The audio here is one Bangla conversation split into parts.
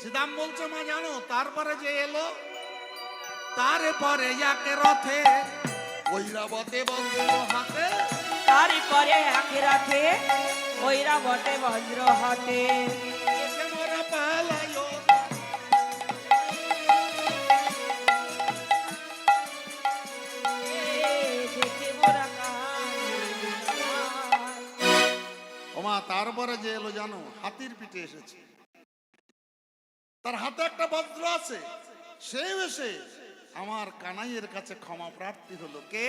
শ্রীদাম বলছে মা জানো তারপরে যে এলো তারপরে যাকে রথে ঐরাবতে বজ্র হাতে তারপরে আখিরাতে ঐরাবতে বজ্র হাতে এসে মোরা পালায় দেখে মোরা ওমা তারপরে যে এলো জানো হাতির পিঠে এসেছে, তার হাতে একটা বজ্র আছে, সেও এসে আমার কানাইয়ের কাছে ক্ষমা প্রার্থী হলো। কে?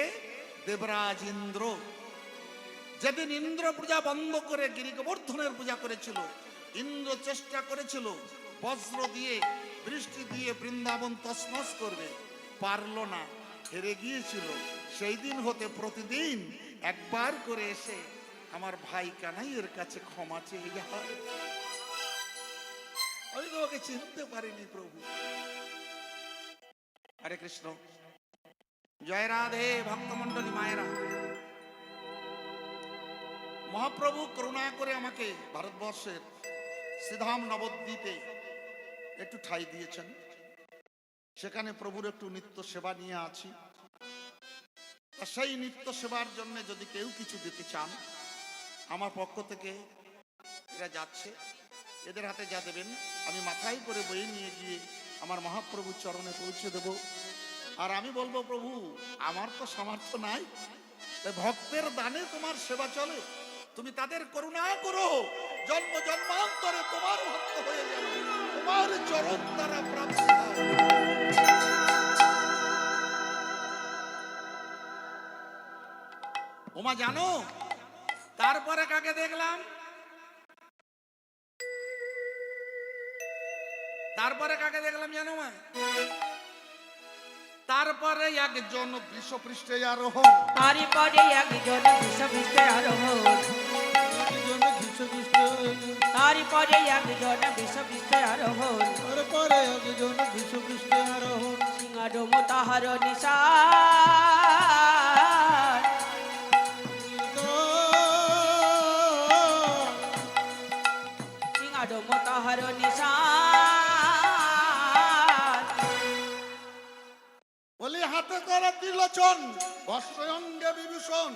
দেবরাজ ইন্দ্র। যেদিন ইন্দ্র পূজা বন্ধ করে গিরি গোবর্ধনের পূজা করেছিল, ইন্দ্র চেষ্টা করেছিল বজ্র দিয়ে বৃষ্টি দিয়ে বৃন্দাবন তছনছ করবে, পারলো না, হেরে গিয়েছিল। সেই দিন হতে প্রতিদিন একবার করে এসে আমার ভাই কানাইয়ের কাছে ক্ষমা চেয়ে যায়। আমি তোমাকে চিনতে পারিনি প্রভু। হরে কৃষ্ণ, জয় রাধে। ভক্তমন্ডলী মায়েরা, মহাপ্রভু করুণা করে আমাকে ভারতবর্ষের শ্রীধাম নবদ্বীপে একটু ঠাঁই দিয়েছেন। সেখানে প্রভুর একটু নিত্য সেবা নিয়ে আছি। সেই নিত্য সেবার জন্য যদি কেউ কিছু দিতে চান, আমার পক্ষ থেকে এরা যাচ্ছে, এদের হাতে যা দেবেন আমি মাথায় করে বয়ে নিয়ে গিয়ে আমার মহাপ্রভুর চরণে পৌঁছে দেব। আর আমি বলবো প্রভু আমার তো সামর্থ্য নাই, তাই ভক্তের দানে তোমার সেবা চলে, তুমি তাদের করুণা করো, জন্ম জন্মান্তরে তোমার ভক্ত হয়ে যাবে, তোমার চরণ দ্বারা প্রাপ্ত হয়। ওমা জানো তারপরে কাকে দেখলাম? তারপরে কাকে দেখলাম জানো মা? তারপরে একজন বিশ্বপৃষ্ঠে আরোহণ, তারপরে একজন বিশ্বপৃষ্ঠে আরোহণ, তারপরে একজন বিশ্বপৃষ্ঠে আরোহণ, তারপরে একজন বিশ্বপৃষ্ঠে আরোহণ, সিংহাডোম তাহার নিশান, সিংহাডোম তাহার নিশান, বলি হাতে করে ত্রিলোচন, বস্ত্র অঙ্গে বিভূষণ,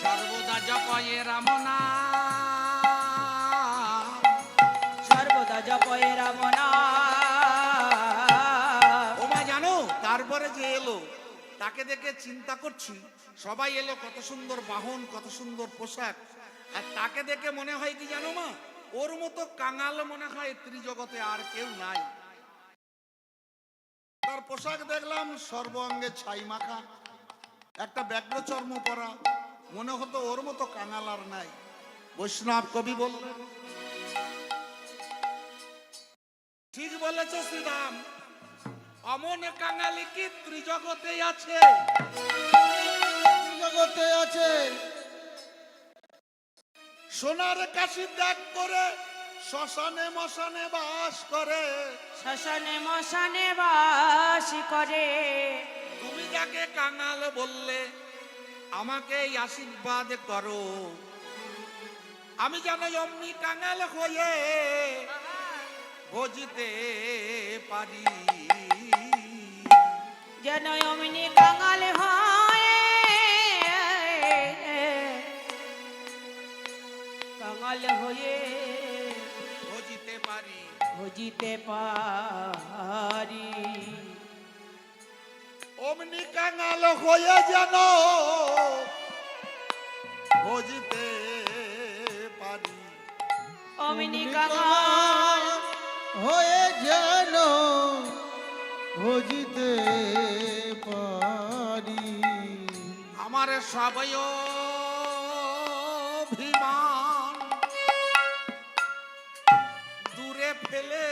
সর্বদা জপয়ে রাম নাম, সর্বদা জপয়ে রাম নাম। ওমা জানো তারপরে যে এলো তাকে দেখে চিন্তা করছি, সবাই এলো, কত সুন্দর বাহন, কত সুন্দর পোশাক, আর তাকে দেখে মনে হয় কি জানো মা, ওর মতো কাঙাল মনে হয় ত্রিজগতে আর কেউ নাই। তার পোশাক দেখলাম সর্বাঙ্গে ছাই মাখা, একটা ব্যাঘ্র চর্ম পরা, মনে হতো ওর মতো কাঙাল আর নাই। বৈষ্ণব কবি বললেন ঠিক বলেছে শ্রীরাম, অমন কাঙালি কি ত্রিজগতে আছে? জগতে আছে। সোনার কাশি ত্যাগ করে শ্মশানে মশানে বাস করে, শ্মশানে মশানে বাস করে। তুমি যাকে কাঙাল বললে আমাকে এই আশীর্বাদ করো, আমি যেন অমনি কাঙাল হয়ে ভজিতে পারি, যেন অমনি কাঙাল হয়, কাঙাল হয়ে ভজিতে পারি। ভজিতে পারি। অমনি কাঙাল হয়ে যেন ভজিতে পারি, অমনি কাঙাল হয়ে যেন ভজিতে পারি। আমার সবই অভিমান দূরে ফেলে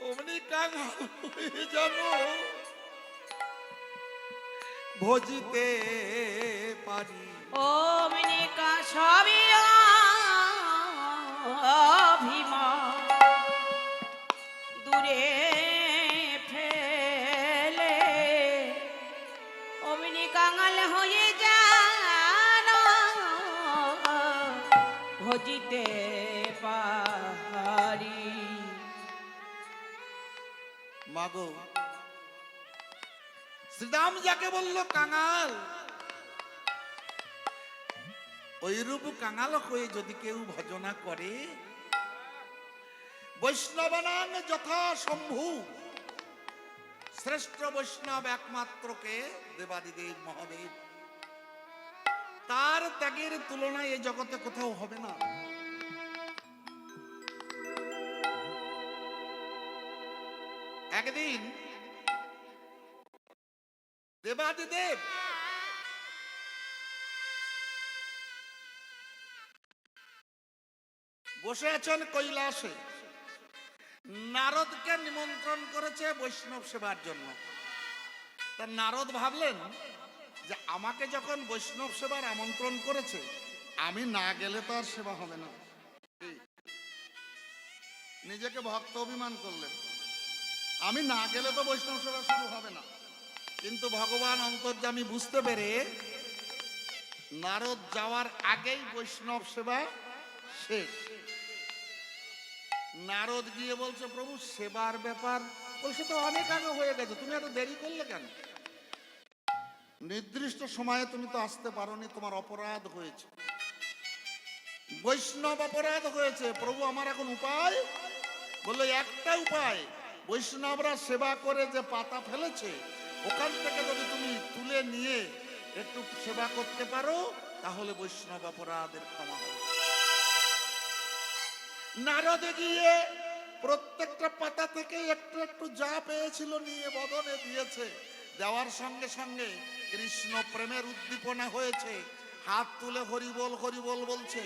অমনি কাঙাল হয়ে যেন ভজিতে পারি। অমনি সবই অভিমান দূরে ফেলে অমনি কাঙাল হয়ে যেন ভজিতে পারি। মাগো, শ্রীরাম যাকে বলল কাঙাল, ওইরূপ কাঙাল হয়ে যদি কেউ ভজনা করে, বৈষ্ণবানাং যথা শম্ভু, শ্রেষ্ঠ বৈষ্ণব একমাত্রকে দেবাদিদেব মহাদেব, তার ত্যাগের তুলনায় এই জগতে কোথাও হবে না। একদিন দেবাদিদেব বসে আছেন কৈলাসে, নারদকে নিমন্ত্রণ করেছে বৈষ্ণব সেবার জন্য। তা নারদ ভাবলেন যে আমাকে যখন বৈষ্ণব সেবার আমন্ত্রণ করেছে, আমি না গেলে তো আর সেবা হবে না। নিজেকে ভক্ত অভিমান করলেন, আমি না গেলে তো বৈষ্ণব সেবা শুরু হবে না। কিন্তু ভগবান অন্তর্যামী বুঝতে পেরে নারদ যাওয়ার আগেই বৈষ্ণব সেবা শেষ। নারদ গিয়ে বলছে, প্রভু সেবার ব্যাপার বলছে তো অনেক আগে হয়ে গেছে, তুমি এত দেরি করলে কেন? নির্দিষ্ট সময়ে তুমি তো আসতে পারোনি, তোমার অপরাধ হয়েছে, বৈষ্ণব অপরাধ হয়েছে। প্রভু আমার এখন উপায়? বললো একটা উপায়, বৈষ্ণবরা সেবা করে যে পাতা ফেলেছে ওখান থেকে যদি তুমি তুলে নিয়ে একটু সেবা করতে পারো, তাহলে বৈষ্ণব অপরাধের ক্ষমা হবে। নারদে গিয়ে প্রত্যেকটা পাতা থেকে একটু একটু যা পেয়েছিল নিয়ে বদনে দিয়েছে। দেওয়ার সঙ্গে সঙ্গে কৃষ্ণ প্রেমের উদ্দীপনা হয়েছে, হাত তুলে হরিবোল হরিবোল বলছে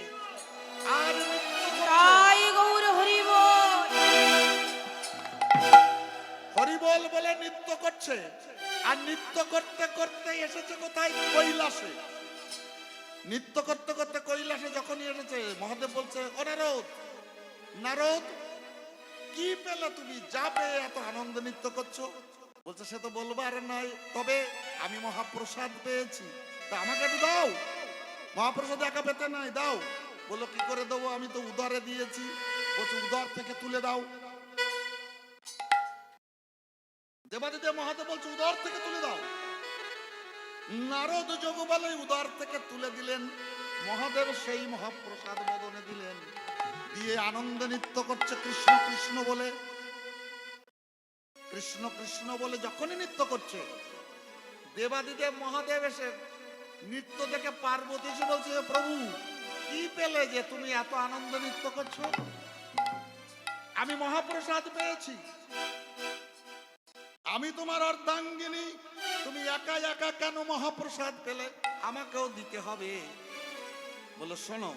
আর নৃত্য করছে। তাই গৌর হরি বল। হরিবোল বলে নৃত্য করছে, আর নৃত্য করতে করতে এসেছে কোথায়? কৈলাসে। নৃত্য করতে করতে কৈলাসে যখনই এসেছে, মহাদেব বলছে, ও নারদ, নারদ কি পেলে তুমি, যা পেয়ে এত আনন্দ নৃত্য করছো? বলছে সে তো বলবার নয়, তবে আমি মহাপ্রসাদ পেয়েছি, তা আমাকে একটু দাও। মহাপ্রসাদ একা পেতে নাই, দাও। বললো কি করে দেবো, আমি তো উদারে দিয়েছি। বলছে উদার থেকে তুলে দাও। দেবাদিদেব মহাদেব বলছে উদার থেকে তুলে দাও। নারদ যোগ বলে উদার থেকে তুলে দিলেন। মহাদেব সেই মহাপ্রসাদ বদনে দিলেন, দিয়ে আনন্দ নৃত্য করছে কৃষ্ণ কৃষ্ণ বলে। কৃষ্ণ কৃষ্ণ বলে যখনই নৃত্য করছে, দেবাদিদেব মহাদেব এসে নৃত্য দেখে পার্বতী এসে বলছে, প্রভু কি পেলে যে তুমি এত আনন্দ নৃত্য করছো? আমি মহাপ্রসাদ পেয়েছি, আমি তোমার অর্ধাঙ্গিনী, তুমি একা একা কেন মহাপ্রসাদ পেলে? আমাকেও দিতে হবে। বলো শোনো,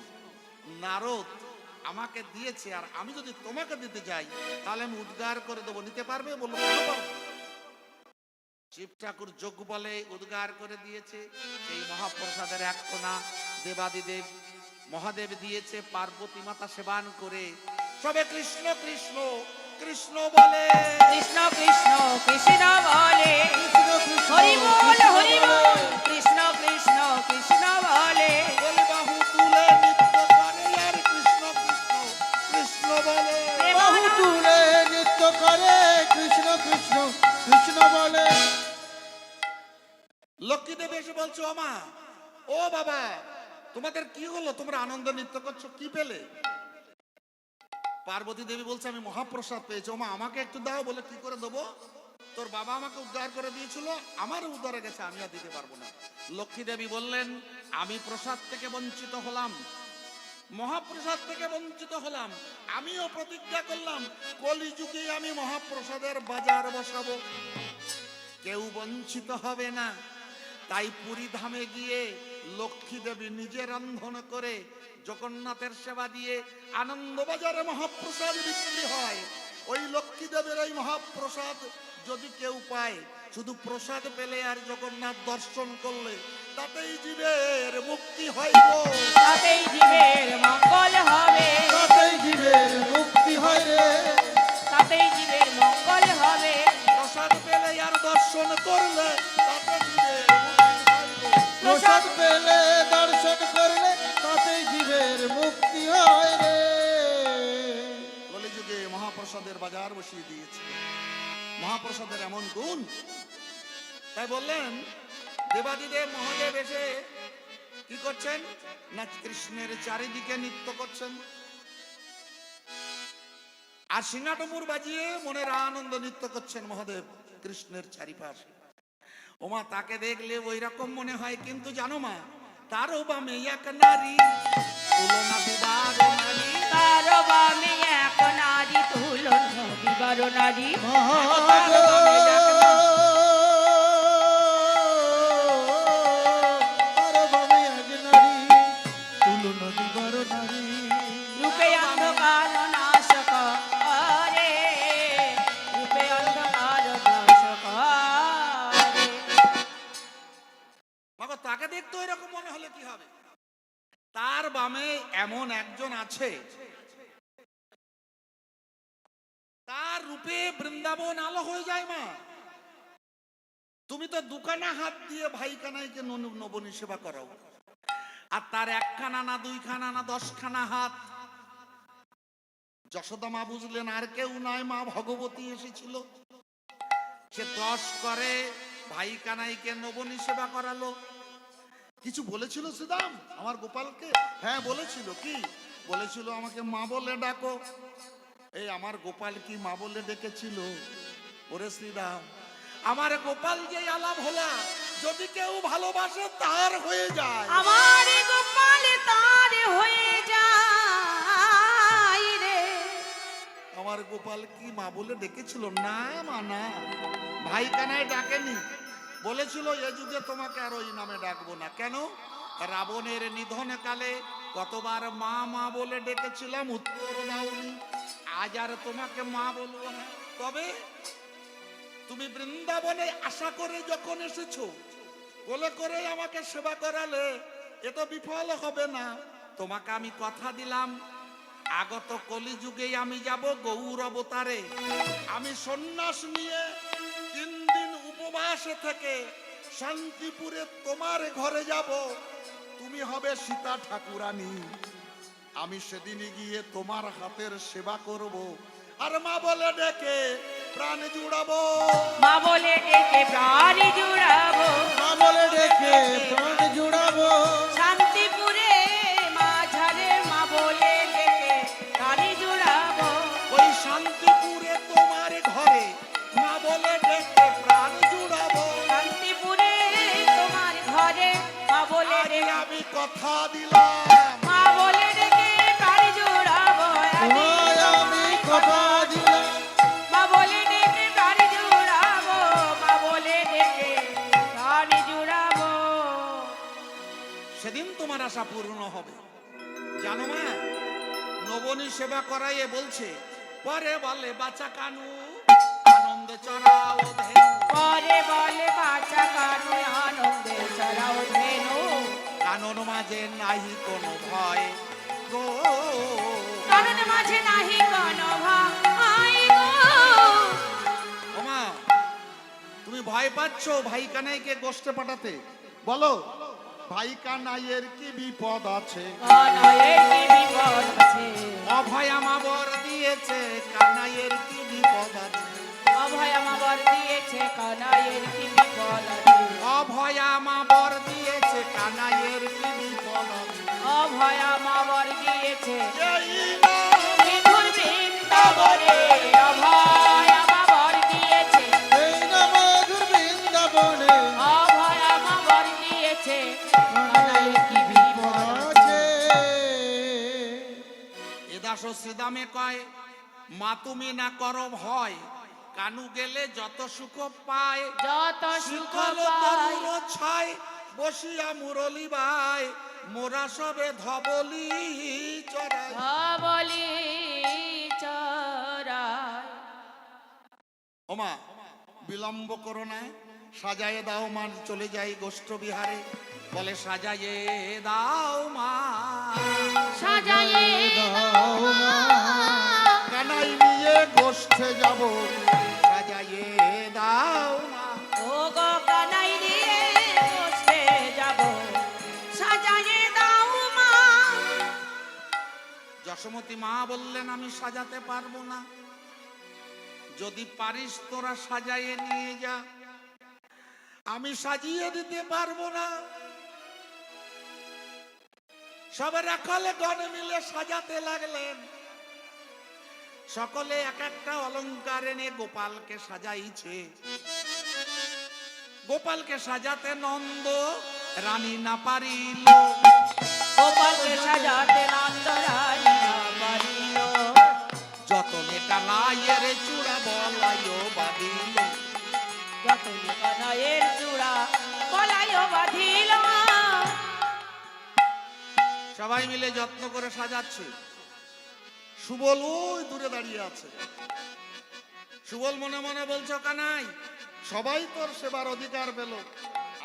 নারদ আমাকে দিয়েছে, আর আমি যদি তোমাকে দিতে যাই তাহলে আমি উদ্গার করে দেবো, নিতে পারবে? বললো কেন পারবো। শিব ঠাকুর যোগ বলে উদ্গার করে দিয়েছে, সেই মহাপ্রসাদের এক কোনা দেবাদিদেব মহাদেব দিয়েছে, পার্বতী মাতা সেবান করে সবে কৃষ্ণ কৃষ্ণ কৃষ্ণ বলে। কৃষ্ণ কৃষ্ণ কৃষ্ণ বলে, হরি বল হরি বল, কৃষ্ণ কৃষ্ণ কৃষ্ণ বলে। বলে বাহু তুলে নৃত্য করে আর কৃষ্ণ কৃষ্ণ কৃষ্ণ বলে। বাহু তুলে নৃত্য করে কৃষ্ণ কৃষ্ণ কৃষ্ণ বলে। লক্ষ্মী দেবী এসে বলছো, ও মা, ও বাবা, তোমাদের কি হলো? তোমরা আনন্দ নৃত্য করছো, কি পেলে? পার্বতী দেবী বলছে আমি মহাপ্রসাদ পেয়েছি। ও মা আমাকে একটু দাও। বলে কি করে দেবো? তোর বাবা আমাকে উদ্ধার করে দিয়েছিল, আমার উদ্ধারে গেছে, আমি আর দিতে পারবো না। লক্ষ্মী দেবী বললেন, আমি প্রসাদ থেকে বঞ্চিত হলাম, মহাপ্রসাদ থেকে বঞ্চিত হলাম, আমিও প্রতিজ্ঞা করলাম কলিযুগে আমি মহাপ্রসাদের বাজার বসাবো, কেউ বঞ্চিত হবে না। তাই পুরী ধামে গিয়ে লক্ষ্মী দেবী নিজে রন্ধন করে জগন্নাথের সেবা দিয়ে আনন্দবাজারে মহাপ্রসাদ বিক্রি হয়। ওই লক্ষ্মী দেবের এই মহাপ্রসাদ যদি কেউ পায়, শুধু প্রসাদ পেলে আর জগন্নাথ দর্শন করলে তাতেই জীবের মুক্তি হয় গো, তাতেই জীবের মঙ্গল হবে, তাতেই জীবের মুক্তি হয় রে, তাতেই জীবের মঙ্গল হবে। প্রসাদ পেলে আর দর্শন করলে তাতে জীবের মুক্তি হয় গো। প্রসাদ পেলে দর্শন করলে তাতেই জীবের মুক্তি হয়। দরবার বসিয়ে দিয়েছিল। মহাপ্রসাদের এমন গুণ, তাই বললেন দেবাদিদেব মহাদেব এসে কি করছেন না কৃষ্ণের চারিদিকে নৃত্য করছেন, আর সিংহাটমুর বাজিয়ে মনের আনন্দ নৃত্য করছেন মহাদেব কৃষ্ণের চারিপাশে। ওমা তাকে দেখলে ওই রকম মনে হয়, কিন্তু জানো মা তারও বামে এক নারী তুলনা বিবার নারী, তারও বামে এক নারী তুলনা বিবার নারী। রূপে অন্ধকার নাশ করে, রূপে অন্ধকার নাশ করে। মাগো তাকে দেখতে ওই রকম মনে হলে কি হবে? তার বামে এমন একজন আছে, তার রূপে বৃন্দাবন আলো হয়ে যায়। মা তুমি তো দুখানা হাত দিয়ে ভাই কানাইকে নবনী সেবা করাও, আর তার একখানা না দুইখানা না 10খানা হাত। যশোদা মা বুঝলেন আর কেউ নয়, মা ভগবতী এসেছিল। সে 10 করে ভাই কানাইকে নবনী সেবা করালো। কিছু বলেছিল শ্রীদাম আমার গোপালকে? হ্যাঁ বলেছিল। কি বলেছিল? আমাকে মা বলে ডাকো। এই আমার গোপাল কি মা বলে ডেকেছিল? ওরে শ্রীরাম, আমার গোপাল যে আলাপ হলা যদি কেউ ভালোবাসে তার হয়ে যায়। আমার গোপাল তার হয়ে যায় রে। আমার গোপাল কি মা বলে ডেকেছিল? না মা না, ভাই কানাই ডাকেনি। বলেছিল এ যুগে তোমাকে আর ওই নামে ডাকবো না। কেন? রাবণের নিধন কালে কতবার মা মা বলে ডেকেছিলাম, উত্তর দাওনি। আজ আর তোমাকে মা বলবো না। তবে তুমি বৃন্দাবনে আশা করে যখন এসেছো, বলে করে আমাকে সেবা করালে, এ তো বিফল হবে না। তোমাকে আমি কথা দিলাম, আগত কলিযুগে আমি যাব গৌর অবতারে। আমি সন্ন্যাস নিয়ে 3 দিন উপবাসে থেকে শান্তিপুরে তোমার ঘরে যাব। তুমি হবে সীতা ঠাকুরানী। আমি সেদিনে গিয়ে তোমার হাতের সেবা করব, আর মা বলে ডেকে প্রাণ জুড়াবো। মা বলে ডেকে প্রাণ জুড়াবো, মা বলে ডেকে প্রাণ জুড়াবো। শান্তিপুরে মাঝারে মা বলে ডেকে প্রাণ জুড়াবো। ওই শান্তিপুরে তোমার ঘরে মা বলে ডেকে প্রাণ জুড়াবো। শান্তিপুরে তোমার ঘরে মা বলে আজ ডেকে, আমি কথা দিলাম, মা বলে ডেকে প্রাণ জুড়াবো। তোমায় আমি কথা দিলাম। মা বলে ডেকে প্রাণ জুড়াবো, মা বলে ডেকে প্রাণ জুড়াবো। সেদিন তোমার আশা পূর্ণ হবে। জানো মা, নবনী সেবা করাইয়ে বলছে, পরে বলে বাচ্চা কানু আনন্দে চড়াও ধেনু। পরে বলে বাচ্চা কানু আনন্দে চড়াও ধেনু। কানন মাঝে নাহি কোনো ভয় গো, কানন মাঝে নাহি কোনো ভয় গো। ওমা তুমি ভয় পাচ্ছ ভাই কানাইকে গোষ্ঠে পাঠাতে? বলো ভাই কানাইয়ের কি বিপদ আছে? কানাইয়ের কি বিপদ আছে? অভয় আমাবর দিয়েছে, কানাইয়ের কি বিপদ আছে? অভয় আমাবর দিয়েছে, কানাইয়ের কি বিপদ আছে? অভয় আমাবর দিয়েছে, কানাইয়ের কি বিপদ আছে? অভয় আমাবর দিয়েছে, এই নাম বিধুর বৃন্দাবনে অভয় আমাবর দিয়েছে। এই না মধুর বৃন্দাবনে অভয় আমাবর দিয়েছে, কানাইয়ের কি বিপদ আছে? আছে। এদাস শ্রীদামে কয়, মা তুমি না করো ভয়, কানু গেলে যত সুখ পায়। যত সুখ শীতল পায়, তরুর ছায় বসিয়া মুরলি বাই, মোরা সবে ধবলি চড়াই। ধবলি চড়ায়। ওমা বিলম্ব করো না, সাজায়ে দাও মা, চলে যাই গোষ্ঠ বিহারে। বলে সাজায়ে দাও মা, সাজায়ে দাও মা। কানাই নিয়ে গোষ্ঠে যাব, সাজায়ে দাও মা। ও গো কানাই নিয়ে বসে যাব, সাজায়ে দাও মা। যশোমতী মা বললেন আমি সাজাতে পারবো না। যদি পারিস তোরা সাজাইয়ে নিয়ে যা, আমি সাজিয়ে দিতে পারবো না। সবে রাখালে গণে মিলে সাজাতে লাগলেন। সকলে এক একটা অলংকার এনে গোপালকে সাজাইছে। গোপালকে সাজাতে নন্দ রানী না পারিল, গোপালকে সাজাতে নন্দ রানী না পারিল। যতনে কানাইয়ের চূড়া বলাইও বাঁধিল, যতনে কানাইয়ের চূড়া বলাইও বাঁধিল। সবাই মিলে যত্ন করে সাজাচ্ছে। সুবল ওই দূরে দাঁড়িয়ে আছে। সুবল মনে মনে বলছো, কানাই সবাই তোর সেবার অধিকার পেল,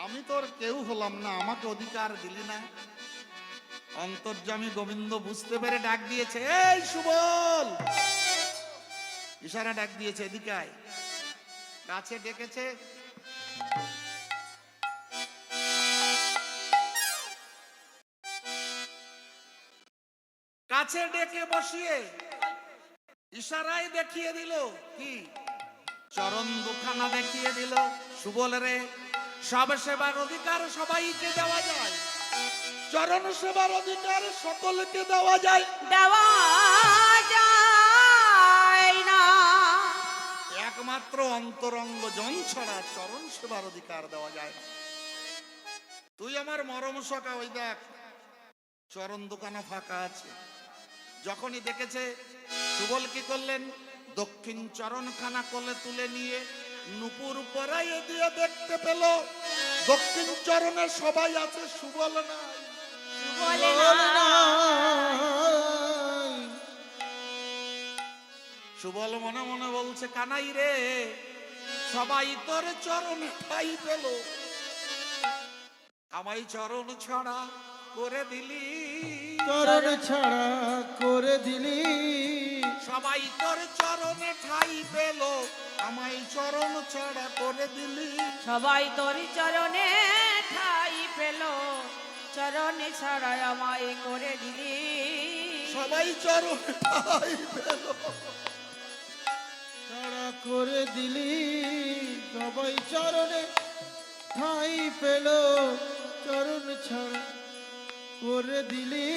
আমি তোর কেউ হলাম না, আমাকে অধিকার দিলি না। অন্তর্যামী গোবিন্দ বুঝতে পেরে ডাক দিয়েছে, এই সুবল, ইশারা ডাক দিয়েছে, এদিকে আয়। কাছে ডেকেছে। কাছে ডেকে বসিয়ে ইশারায় দেখিয়ে দিল কি, চরণ দুখানা দেখিয়ে দিল। সুবল রে, সব সেবার অধিকার সবাইকে দেওয়া যায়, চরণ সেবার অধিকার সকলকে দেওয়া যায়, দেওয়া যায় না। একমাত্র অন্তরঙ্গ জন ছাড়া চরণ সেবার অধিকার দেওয়া যায় না। তুই আমার মরম সখা, ওই দেখ চরণ দোকানা ফাঁকা আছে। যখনই দেখেছে, সুবল কি করলেন, দক্ষিণ চরণখানা কোলে তুলে নিয়ে নুপুর পরাইয়ে দিয়ে দেখতে পেল দক্ষিণ চরণে সবাই আছে, সুবল নাই। বলে বল না নাই। সুবল মনে মনে বলছে, কানাই রে, সবাই তোর চরণে ঠাই পেল, আমায় চরণ ছড়া করে দিলি। চরণ ছাড়া করে দিলি। সবাই তোর চরণে ঠাই পেল, আমায় চরণ ছড়া করে দিলি। সবাই তোর চরণে ঠাই পেল, চরণে ছাড়া আমায় করে দিলি। সবাই চরণে ঠাই পেল, ছাড়া করে দিলি। সবাই চরণে ঠাই পেল, চরণ ছাড়া করে দিলি।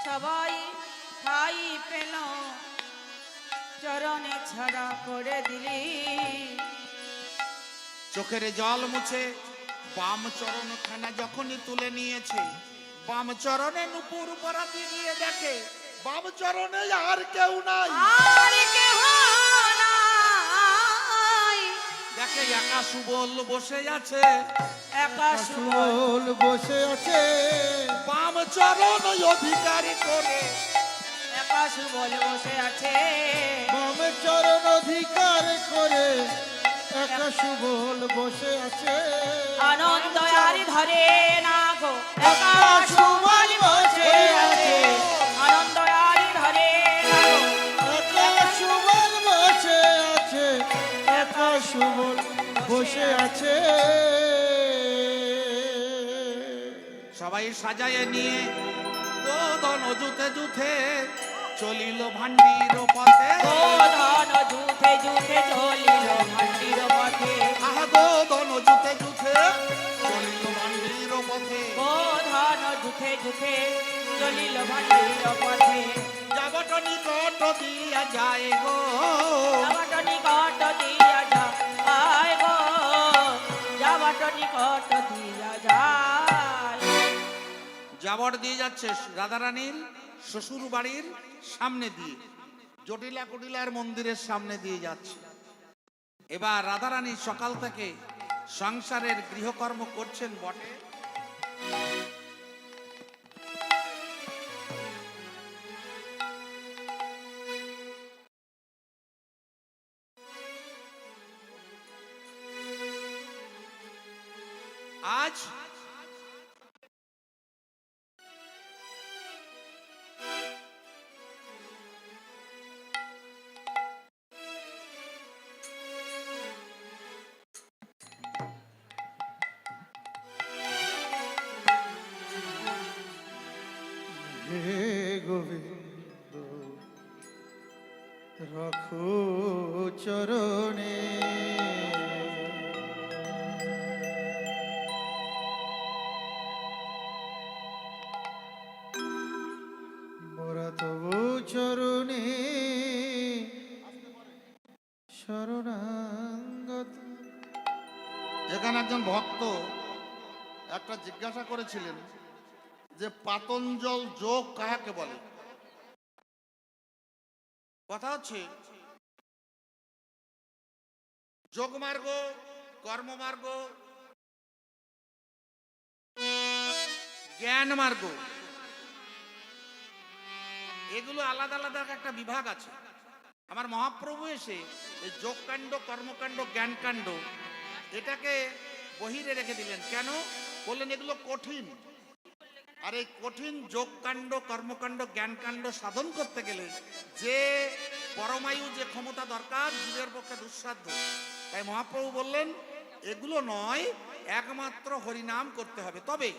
সবাই ঠাই পেল, চরণে ছাড়া করে দিলি। চোখের জল মুছে বাম চরণ খানা যখনই তুলে নিয়েছে, বাম চরণে নুপুর পরাতে গিয়ে দেখে বাম চরণে আর কেউ নাই। আর কেহ নাই। দেখে একা সুবল বসে আছে, একা সুবল সুবল বসে আছে। বাম চরণ অধিকারী করে, একা সুবল বসে আছে। বাম চরণ অধিকার করে একা সুবল বসে আছে। আনন্দ আর ধরে না গো, একা সুবল বসে আছে। আনন্দ আর ধরে না গো, একা সুবল বসে আছে। একা সুবল বসে আছে। সবাই সাজায় নিয়ে গোধন জুথে জুথে চলিল ভান্ডির পথে। গোধন জুথে জুথে চলিল ভান্ডির পথে। আহা গোধন জুথে জুথে চলিল ভান্ডির পথে। গোধন জুথে জুথে চলিল ভান্ডির পথে। যাবট নিকট দিয়া যায় গো, যাবট নিকট দিয়া যায় গো, যাবট নিকট দিয়া যায়। যাবট দিয়ে যাচ্ছে রাধারানীর শ্বশুর বাড়ির সামনে দিয়ে, জটিলা কুটিলার মন্দিরের সামনে দিয়ে যাচ্ছে। এবার রাধারানী সকাল থেকে সংসারের গৃহকর্ম করছেন বটে, আজ হে গোবিন্দ রঘু চরণে মোরা তবু চরণে শরণাগত। এখানে একজন ভক্ত একটা জিজ্ঞাসা করেছিলেন যে পাতঞ্জল যোগ কাহাকে বলে। কথা হচ্ছে যোগমার্গ, কর্মমার্গ, জ্ঞান মার্গ, এগুলো আলাদা আলাদা একটা বিভাগ আছে। আমার মহাপ্রভু এসে এই যোগকাণ্ড, কর্মকাণ্ড, জ্ঞানকাণ্ড এটাকে বহিরে রেখে দিলেন। কেন? বললেন এগুলো কঠিন, আর এই কঠিন যোগকাণ্ড, কর্মকাণ্ড, জ্ঞানকাণ্ড সাধন করতে গেলে যে পরমায়ু, যে ক্ষমতা দরকার, জীবের পক্ষে দুঃসাধ্য। তাই মহাপ্রভু বললেন এগুলো নয়, একমাত্র হরিনাম করতে হবে। তবে